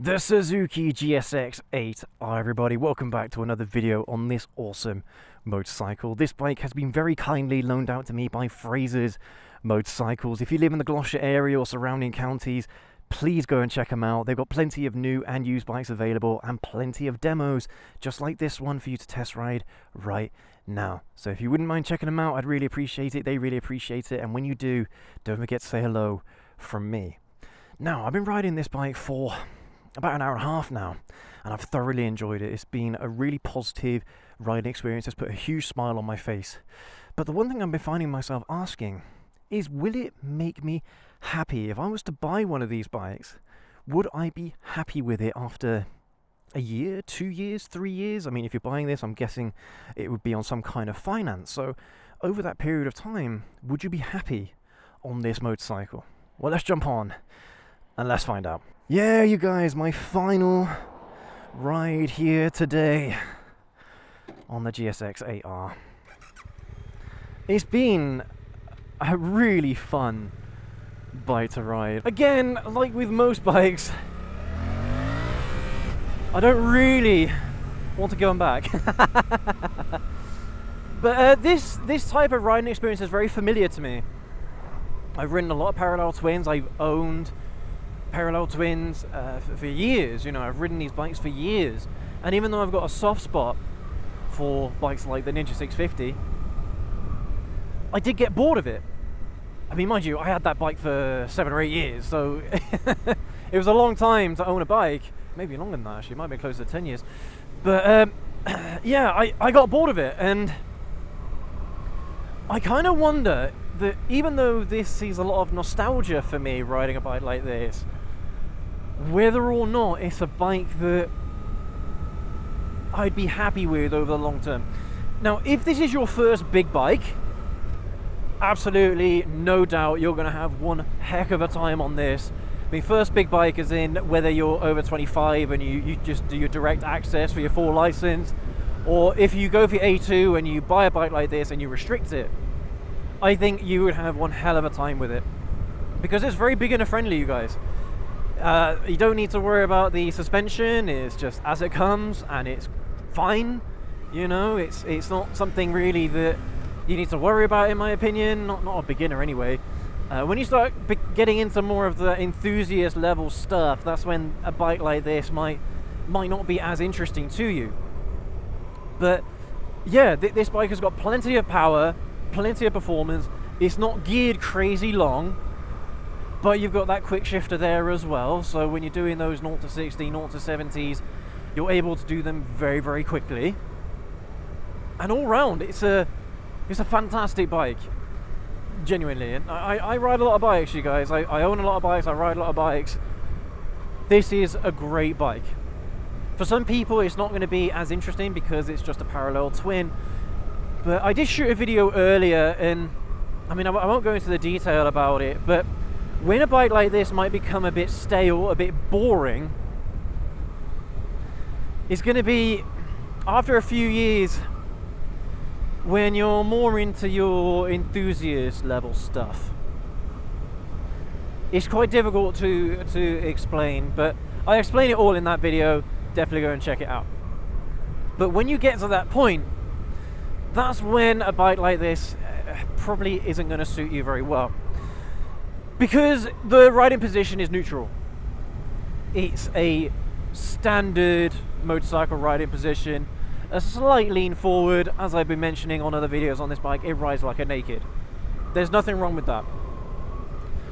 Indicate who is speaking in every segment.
Speaker 1: The Suzuki GSX-8R, everybody. Welcome back to another video on this awesome motorcycle. This bike has been very kindly loaned out to me by Fraser's Motorcycles. If you live in the Gloucester area or surrounding counties, please go and check them out. They've got plenty of new and used bikes available and plenty of demos, just like this one, for you to test ride right now. So if you wouldn't mind checking them out, I'd really appreciate it. They really appreciate it. And when you do, don't forget to say hello from me. Now, I've been riding this bike for about an hour and a half now, and I've thoroughly enjoyed it. It's been a really positive riding experience. It's put a huge smile on my face. But the one thing I've been finding myself asking is, will it make me happy? If I was to buy one of these bikes, would I be happy with it after a year, 2 years, 3 years? I mean, if you're buying this, I'm guessing it would be on some kind of finance. So over that period of time, would you be happy on this motorcycle? Well, let's jump on and let's find out. Yeah, you guys, my final ride here today on the GSX-8R. It's been a really fun bike to ride. Again, like with most bikes, I don't really want to go on back. But this type of riding experience is very familiar to me. I've ridden a lot of parallel twins. I've owned parallel twins for years. You know, I've ridden these bikes for years, and even though I've got a soft spot for bikes like the Ninja 650, I did get bored of it. I mean, mind you, I had that bike for 7 or 8 years, so it was a long time to own a bike. Maybe longer than that, actually. It might be closer to 10 years. But yeah, I got bored of it, and I kind of wonder that even though this is a lot of nostalgia for me riding a bike like this, whether or not it's a bike that I'd be happy with over the long term. Now, if this is your first big bike, absolutely, no doubt, you're going to have one heck of a time on this. I mean, first big bike as in whether you're over 25 and you just do your direct access for your full license, or if you go for your A2 and you buy a bike like this and you restrict it, I think you would have one hell of a time with it. Because it's very beginner friendly, you guys. You don't need to worry about the suspension. It's just as it comes, and it's fine. You know, it's not something really that you need to worry about, in my opinion. Not a beginner anyway. When you start getting into more of the enthusiast level stuff, that's when a bike like this might not be as interesting to you. But yeah, this bike has got plenty of power, plenty of performance. It's not geared crazy long, but you've got that quick shifter there as well, so when you're doing those 0 to 60, 0 to 70s, you're able to do them very, very quickly. And all round, it's a fantastic bike, genuinely. And I ride a lot of bikes, you guys. I own a lot of bikes, I ride a lot of bikes. This is a great bike. For some people, it's not going to be as interesting because it's just a parallel twin. But I did shoot a video earlier, and I mean, I won't go into the detail about it, but when a bike like this might become a bit stale, a bit boring, it's going to be after a few years when you're more into your enthusiast level stuff. It's quite difficult to explain, but I explain it all in that video. Definitely go and check it out. But when you get to that point, that's when a bike like this probably isn't going to suit you very well, because the riding position is neutral. It's a standard motorcycle riding position, a slight lean forward. As I've been mentioning on other videos on this bike, it rides like a naked. There's nothing wrong with that.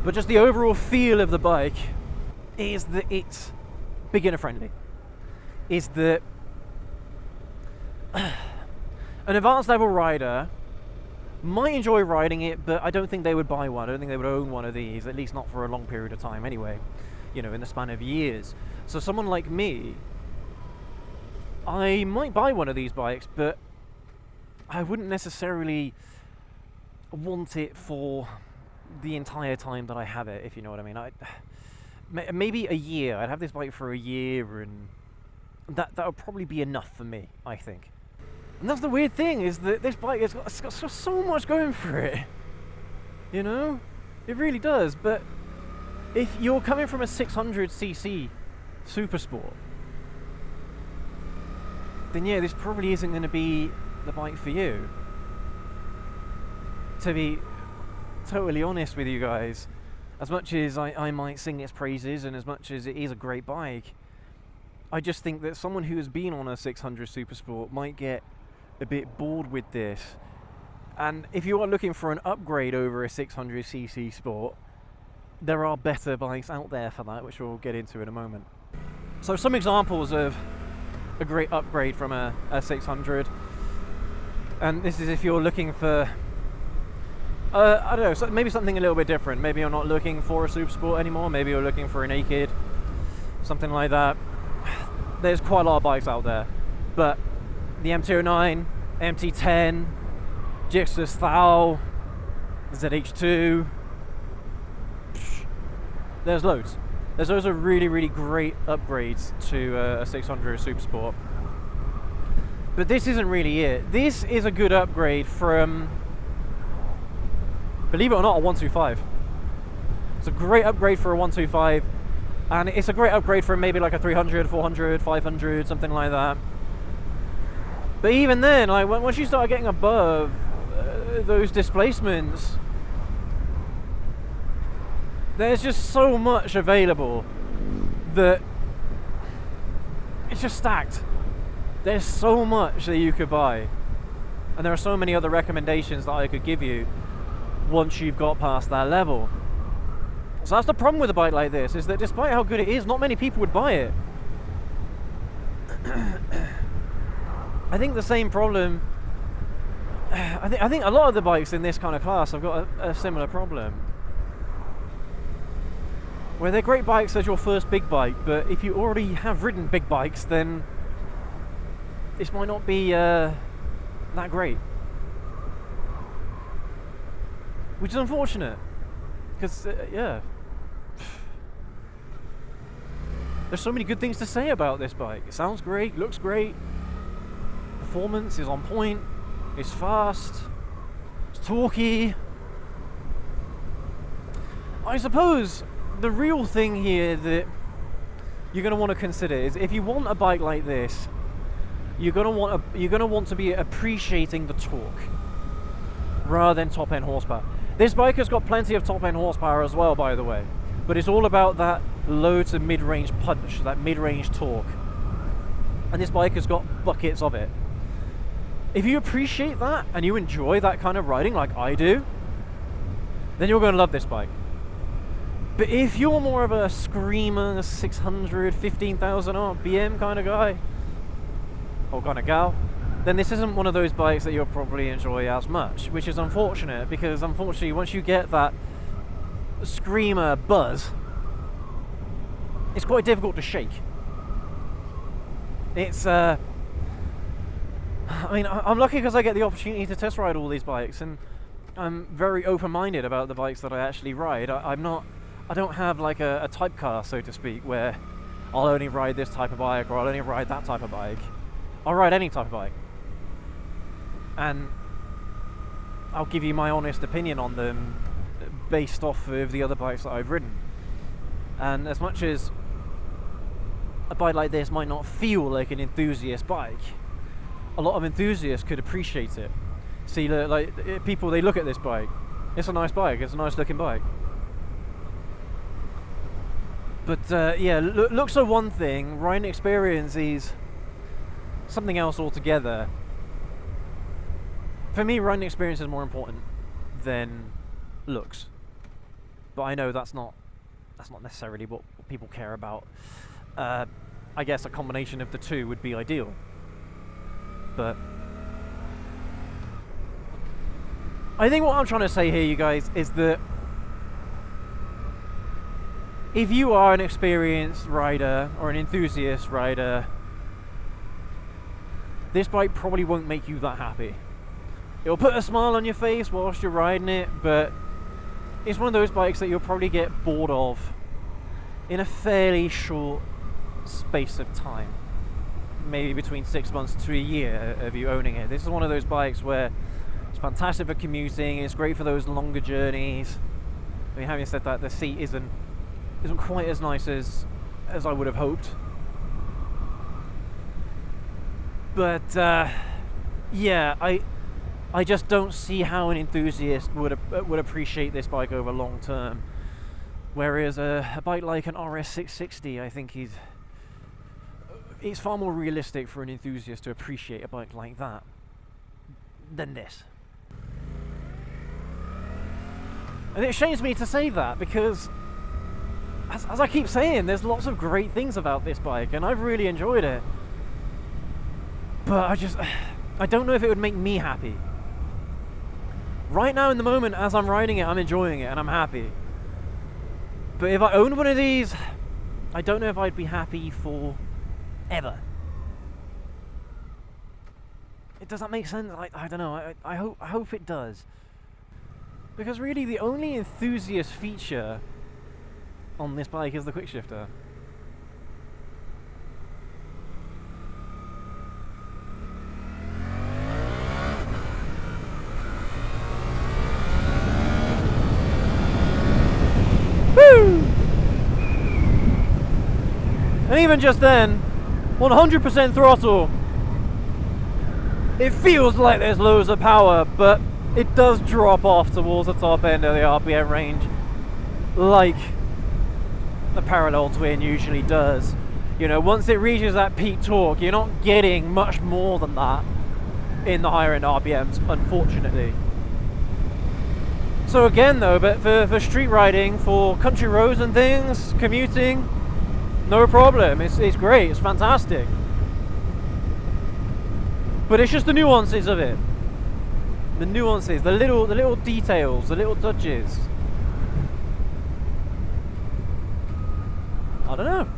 Speaker 1: But just the overall feel of the bike is that it's beginner friendly. Is that an advanced level rider might enjoy riding it, but I don't think they would buy one. I don't think they would own one of these, at least not for a long period of time anyway, you know, in the span of years. So someone like me, I might buy one of these bikes, but I wouldn't necessarily want it for the entire time that I have it, if you know what I mean. Maybe a year. I'd have this bike for a year, and that would probably be enough for me, I think. And that's the weird thing, is that this bike has got so much going for it. You know? It really does. But if you're coming from a 600cc super sport, then yeah, this probably isn't going to be the bike for you. To be totally honest with you guys, as much as I might sing its praises and as much as it is a great bike, I just think that someone who has been on a 600 Super Sport might get a bit bored with this. And if you are looking for an upgrade over a 600cc Sport, there are better bikes out there for that, which we'll get into in a moment. So some examples of a great upgrade from a 600, and this is if you're looking for I don't know, so maybe something a little bit different. Maybe you're not looking for a Super Sport anymore, maybe you're looking for a naked, something like that. There's quite a lot of bikes out there, but the MT-09, MT-10, GSX-8R, Thal, ZH2, there's loads. There's also really, really great upgrades to a 600 Super Sport. But this isn't really it. This is a good upgrade from, believe it or not, a 125. It's a great upgrade for a 125, and it's a great upgrade from maybe like a 300, 400, 500, something like that. But even then, like once you start getting above those displacements, there's just so much available that it's just stacked. There's so much that you could buy, and there are so many other recommendations that I could give you once you've got past that level. So that's the problem with a bike like this, is that despite how good it is, not many people would buy it. I think the same problem, I think a lot of the bikes in this kind of class have got a similar problem, where they're great bikes as your first big bike, but if you already have ridden big bikes, then this might not be that great. Which is unfortunate, because yeah, there's so many good things to say about this bike. It sounds great, looks great, performance is on point, it's fast, it's torquey. I suppose the real thing here that you're going to want to consider is, if you want a bike like this, you're going to want to be appreciating the torque rather than top end horsepower. This bike has got plenty of top end horsepower as well, by the way, but it's all about that low to mid range punch, that mid range torque, and this bike has got buckets of it. If you appreciate that and you enjoy that kind of riding like I do, then you're going to love this bike. But if you're more of a screamer, 600, 15,000 RPM kind of guy, or kind of gal, then this isn't one of those bikes that you'll probably enjoy as much, which is unfortunate, because unfortunately once you get that screamer buzz, it's quite difficult to shake. It's I mean, I'm lucky because I get the opportunity to test ride all these bikes, and I'm very open-minded about the bikes that I actually ride. I don't have like a typecast, so to speak, where I'll only ride this type of bike or I'll only ride that type of bike. I'll ride any type of bike, and I'll give you my honest opinion on them based off of the other bikes that I've ridden. And as much as a bike like this might not feel like an enthusiast bike, a lot of enthusiasts could appreciate it. See, like people, they look at this bike, it's a nice bike, it's a nice looking bike. But yeah, looks are one thing, riding experience is something else altogether. For me, riding experience is more important than looks. But I know that's not necessarily what people care about. I guess a combination of the two would be ideal. But I think what I'm trying to say here, you guys, is that if you are an experienced rider or an enthusiast rider, this bike probably won't make you that happy. It'll put a smile on your face whilst you're riding it, but it's one of those bikes that you'll probably get bored of in a fairly short space of time. Maybe between 6 months to a year of you owning it. This is one of those bikes where it's fantastic for commuting, it's great for those longer journeys. I mean, having said that, the seat isn't quite as nice as I would have hoped. But yeah, I just don't see how an enthusiast would appreciate this bike over long term. Whereas a bike like an RS660, I think it's far more realistic for an enthusiast to appreciate a bike like that than this. And it shames me to say that, because as I keep saying, there's lots of great things about this bike and I've really enjoyed it. But I don't know if it would make me happy. Right now in the moment as I'm riding it, I'm enjoying it and I'm happy. But if I owned one of these, I don't know if I'd be happy forever. Does that make sense? I don't know. I hope it does. Because really the only enthusiast feature on this bike is the quick shifter. Woo! And even just then, 100% throttle, it feels like there's loads of power, but it does drop off towards the top end of the RPM range, like the parallel twin usually does. You know, once it reaches that peak torque, you're not getting much more than that in the higher end RPMs, unfortunately. So again though, but for street riding, for country roads and things, commuting, no problem. It's great, it's fantastic. But it's just the nuances of it. The nuances, the little details, the little touches. I don't know.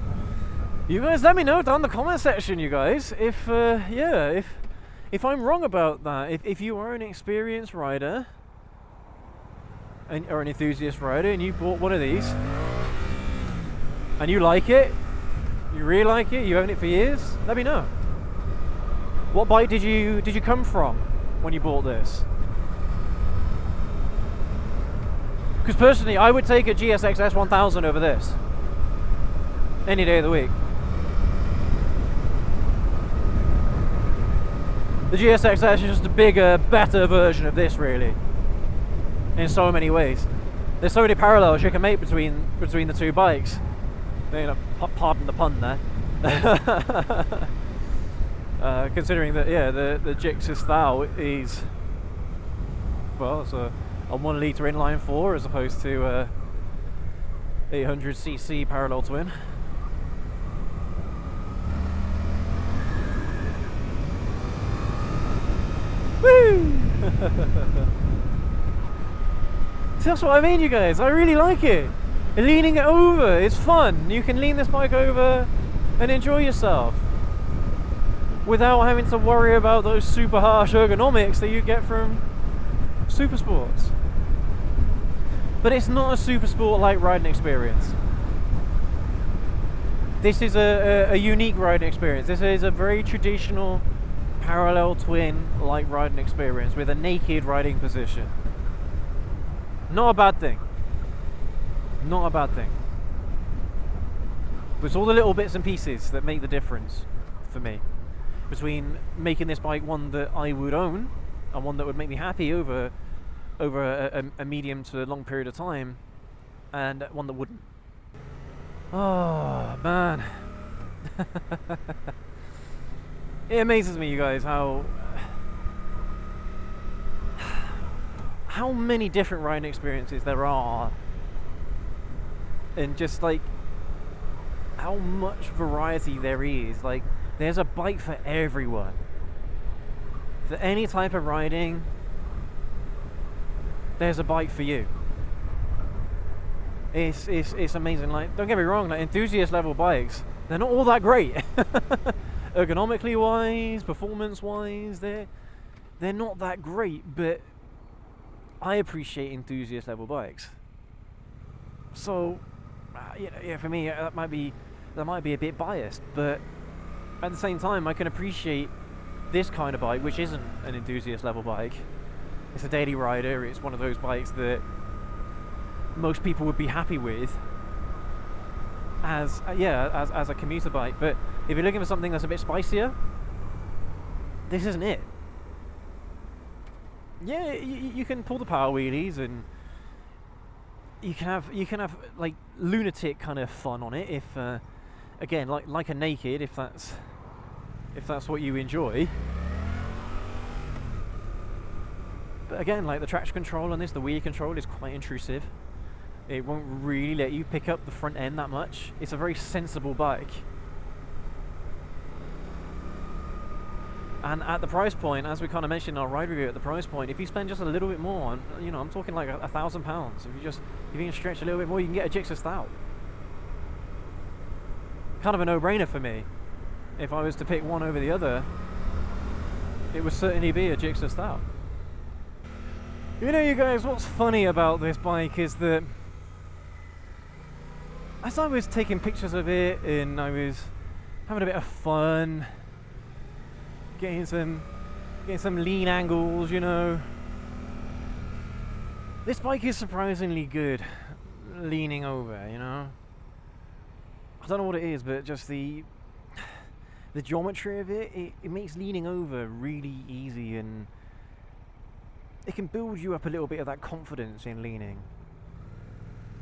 Speaker 1: You guys let me know down in the comment section, you guys, if I'm wrong about that. If you are an experienced rider or an enthusiast rider and you bought one of these and you like it, you really like it, you own it for years, let me know. What bike did you come from when you bought this? Because personally, I would take a GSX-1000 over this any day of the week. The GSX-S is just a bigger, better version of this, really, in so many ways. There's so many parallels you can make between the two bikes. You know, pardon the pun there. Considering that, yeah, the GSX-1000 is, well, it's a 1 litre inline 4 as opposed to 800cc parallel twin. Woo! See, that's what I mean, you guys. I really like it. And leaning it over, it's fun. You can lean this bike over and enjoy yourself without having to worry about those super harsh ergonomics that you get from super sports. But it's not a super sport like riding experience. This is a unique riding experience. This is a very traditional parallel twin like riding experience with a naked riding position. Not a bad thing. Not a bad thing. But it's all the little bits and pieces that make the difference for me between making this bike one that I would own and one that would make me happy over a medium to long period of time, and one that wouldn't. Oh man. It amazes me, you guys, how many different riding experiences there are, and just like how much variety there is. Like, there's a bike for everyone, for any type of riding. There's a bike for you. It's amazing. Like, don't get me wrong, like enthusiast level bikes, they're not all that great. Ergonomically wise, performance wise, they're not that great, but I appreciate enthusiast level bikes. So yeah, for me that might be a bit biased, but at the same time I can appreciate this kind of bike, which isn't an enthusiast level bike. It's a daily rider. It's one of those bikes that most people would be happy with as a commuter bike. But if you're looking for something that's a bit spicier, this isn't it. Yeah, you can pull the power wheelies, and you can have like lunatic kind of fun on it. If again, like a naked, if that's what you enjoy. But again, like the traction control on this, the wheel control is quite intrusive. It won't really let you pick up the front end that much. It's a very sensible bike. And at the price point, as we kind of mentioned in our ride review, at the price point, if you spend just a little bit more on, you know, I'm talking like £1,000. If you can stretch a little bit more, you can get a GSX Stout. Kind of a no-brainer for me. If I was to pick one over the other, it would certainly be a GSX Stout. You know, you guys, what's funny about this bike is that as I was taking pictures of it and I was having a bit of fun, getting some lean angles, you know, this bike is surprisingly good leaning over, you know. I don't know what it is, but just the geometry of it, it makes leaning over really easy, and it can build you up a little bit of that confidence in leaning,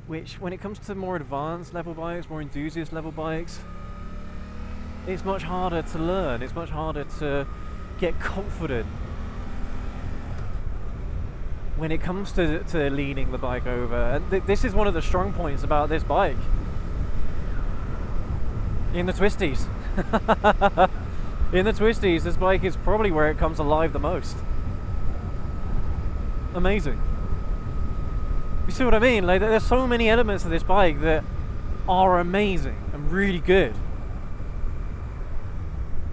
Speaker 1: which when it comes to more advanced level bikes, more enthusiast level bikes, it's much harder to learn. It's much harder to get confident when it comes to leaning the bike over. And this is one of the strong points about this bike. In the twisties. In the twisties, this bike is probably where it comes alive the most. Amazing. You see what I mean? Like, there's so many elements of this bike that are amazing and really good.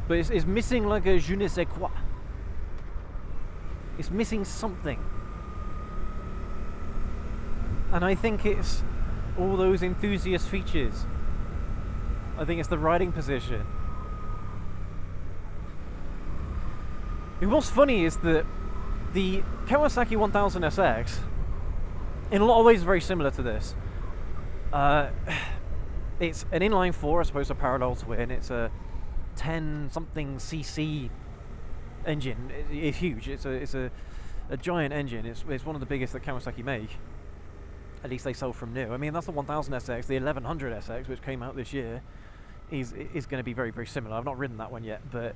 Speaker 1: But it's missing like a je ne sais quoi. It's missing something. And I think it's all those enthusiast features. I think it's the riding position. And what's funny is that the Kawasaki 1000 SX, in a lot of ways, is very similar to this. It's an inline 4, I suppose, a parallel twin. It's a 10-something cc engine. It's huge. It's a giant engine. It's one of the biggest that Kawasaki make. At least they sell from new. I mean, that's the 1000 SX. The 1100 SX, which came out this year, is going to be very, very similar. I've not ridden that one yet, but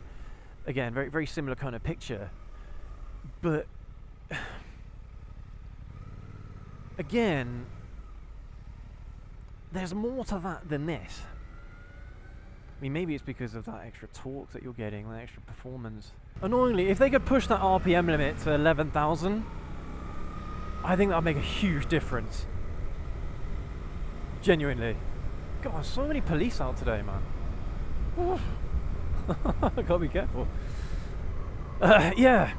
Speaker 1: again, very, very similar kind of picture. But again, there's more to that than this. I mean, maybe it's because of that extra torque that you're getting, that extra performance. Annoyingly, if they could push that RPM limit to 11,000, I think that would make a huge difference. Genuinely. God, so many police out today, man. I gotta be careful. Yeah.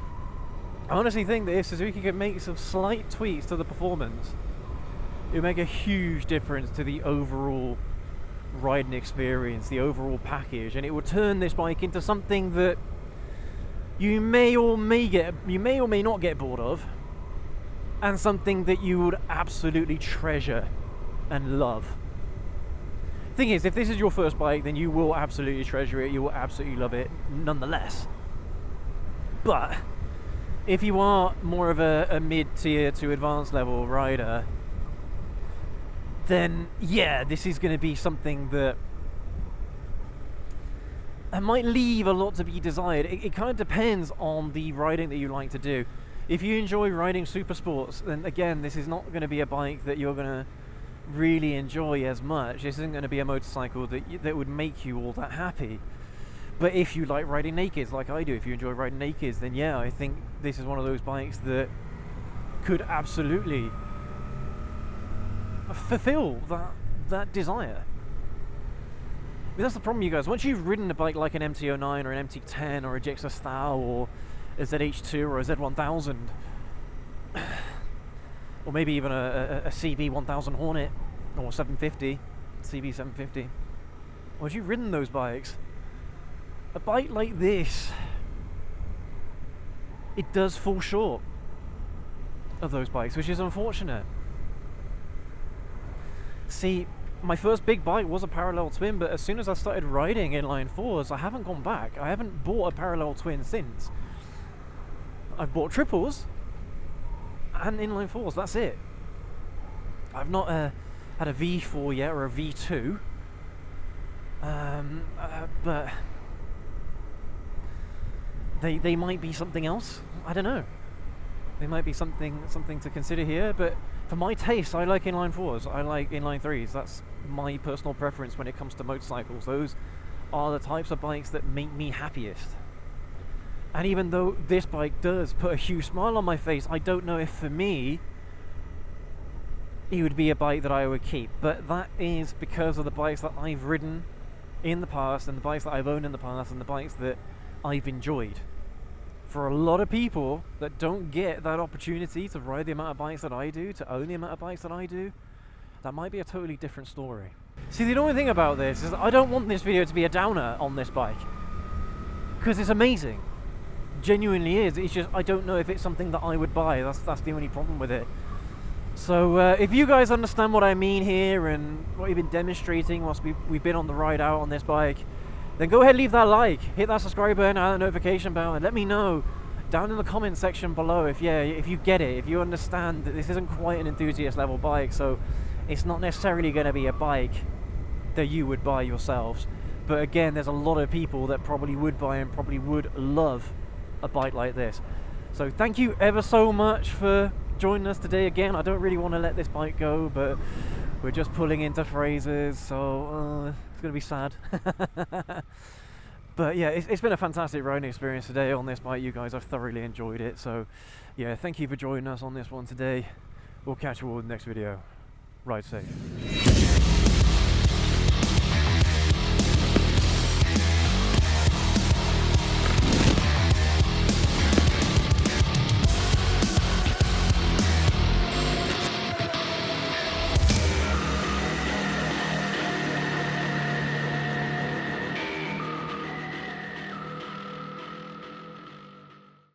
Speaker 1: I honestly think that if Suzuki could make some slight tweaks to the performance, it would make a huge difference to the overall riding experience, the overall package, and it would turn this bike into something that you may or may not get bored of, and something that you would absolutely treasure and love. Thing is, if this is your first bike, then you will absolutely treasure it, you will absolutely love it nonetheless. But if you are more of a mid-tier to advanced level rider, then yeah, this is going to be something that might leave a lot to be desired. It kind of depends on the riding that you like to do. If you enjoy riding super sports, then again, this is not going to be a bike that you're going to really enjoy as much. This isn't going to be a motorcycle that would make you all that happy. But if you like riding nakeds like I do, if you enjoy riding nakeds, then yeah, I think this is one of those bikes that could absolutely fulfill that desire. I mean, that's the problem, you guys. Once you've ridden a bike like an MT-09 or an MT-10 or a GSX Stout or a ZH2 or a Z1000, or maybe even a CB1000 Hornet or 750, CB750, once you've ridden those bikes, a bike like this, it does fall short of those bikes, which is unfortunate. See, my first big bike was a parallel twin, but as soon as I started riding inline fours, I haven't gone back. I haven't bought a parallel twin since. I've bought triples and inline fours, that's it. I've not had a V4 yet, or a V2, but they might be something else. I don't know. They might be something to consider here, but for my taste, I like inline fours. I like inline threes. That's my personal preference when it comes to motorcycles. Those are the types of bikes that make me happiest. And even though this bike does put a huge smile on my face, I don't know if for me it would be a bike that I would keep. But that is because of the bikes that I've ridden in the past, and the bikes that I've owned in the past, and the bikes that I've enjoyed. For a lot of people that don't get that opportunity to ride the amount of bikes that I do, to own the amount of bikes that I do, that might be a totally different story. See, the only thing about this is I don't want this video to be a downer on this bike, because it's amazing. Genuinely is. It's just I don't know if it's something that I would buy. That's the only problem with it. So if you guys understand what I mean here and what you've been demonstrating whilst we've been on the ride out on this bike, then go ahead and leave that like, hit that subscribe button, and that notification bell, and let me know down in the comment section below if you get it, if you understand that this isn't quite an enthusiast level bike, so it's not necessarily going to be a bike that you would buy yourselves. But again, there's a lot of people that probably would buy and probably would love a bike like this. So thank you ever so much for joining us today again. I don't really want to let this bike go, but we're just pulling into phrases, so it's going to be sad. But yeah, it's been a fantastic riding experience today on this bike, you guys. I've thoroughly enjoyed it. So yeah, thank you for joining us on this one today. We'll catch you all in the next video. Ride safe.